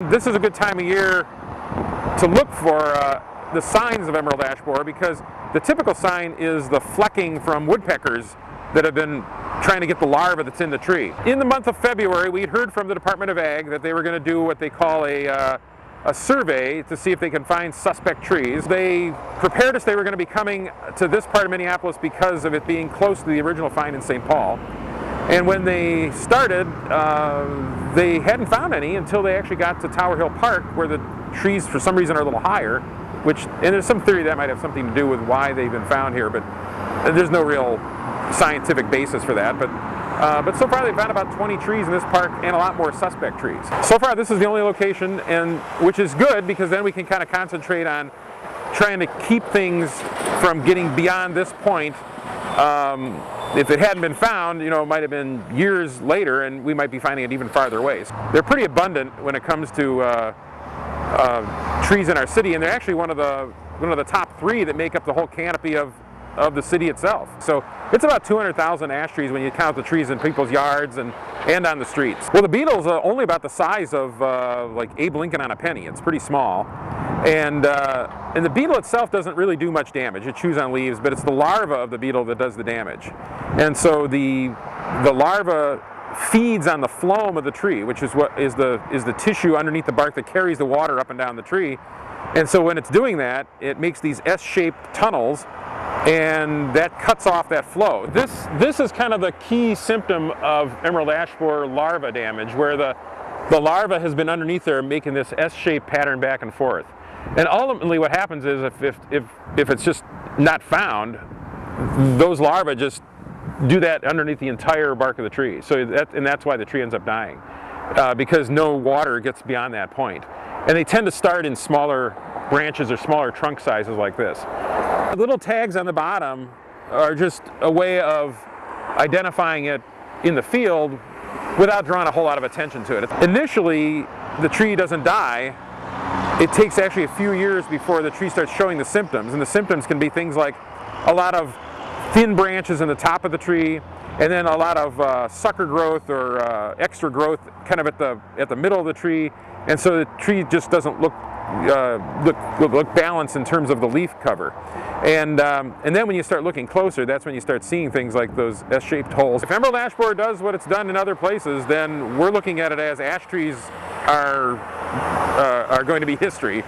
This is a good time of year to look for the signs of emerald ash borer, because the typical sign is the flecking from woodpeckers that have been trying to get the larva that's in the tree. In the month of February, we heard from the Department of Ag that they were going to do what they call a survey to see if they can find suspect trees. They prepared us they were going to be coming to this part of Minneapolis because of it being close to the original find in St. Paul. And when they started, they hadn't found any until they actually got to Tower Hill Park, where the trees for some reason are a little higher, and there's some theory that might have something to do with why they've been found here, but there's no real scientific basis for that. But so far they've found about 20 trees in this park and a lot more suspect trees. So far this is the only location, and which is good, because then we can kind of concentrate on trying to keep things from getting beyond this point. If it hadn't been found, it might have been years later, and we might be finding it even farther away. They're pretty abundant when it comes to trees in our city, and they're actually one of the top 3 that make up the whole canopy of the city itself. So it's about 200,000 ash trees when you count the trees in people's yards and on the streets. Well, the beetle's only about the size of like Abe Lincoln on a penny. It's pretty small. And the beetle itself doesn't really do much damage. It chews on leaves, but it's the larva of the beetle that does the damage. And so the larva feeds on the phloem of the tree, which is what is the tissue underneath the bark that carries the water up and down the tree. And so when it's doing that, it makes these S-shaped tunnels, and that cuts off that flow. This is kind of the key symptom of emerald ash borer larva damage, where the larva has been underneath there making this S-shaped pattern back and forth. And ultimately what happens is if it's just not found, those larvae just do that underneath the entire bark of the tree. So that's why the tree ends up dying, because no water gets beyond that point. And they tend to start in smaller branches or smaller trunk sizes like this. The little tags on the bottom are just a way of identifying it in the field without drawing a whole lot of attention to it. Initially, the tree doesn't die. It takes actually a few years before the tree starts showing the symptoms, and the symptoms can be things like a lot of thin branches in the top of the tree, and then a lot of sucker growth or extra growth kind of at the middle of the tree, and so the tree just doesn't look balanced in terms of the leaf cover. And then when you start looking closer, that's when you start seeing things like those S-shaped holes. If emerald ash borer does what it's done in other places, then we're looking at it as ash trees are going to be history.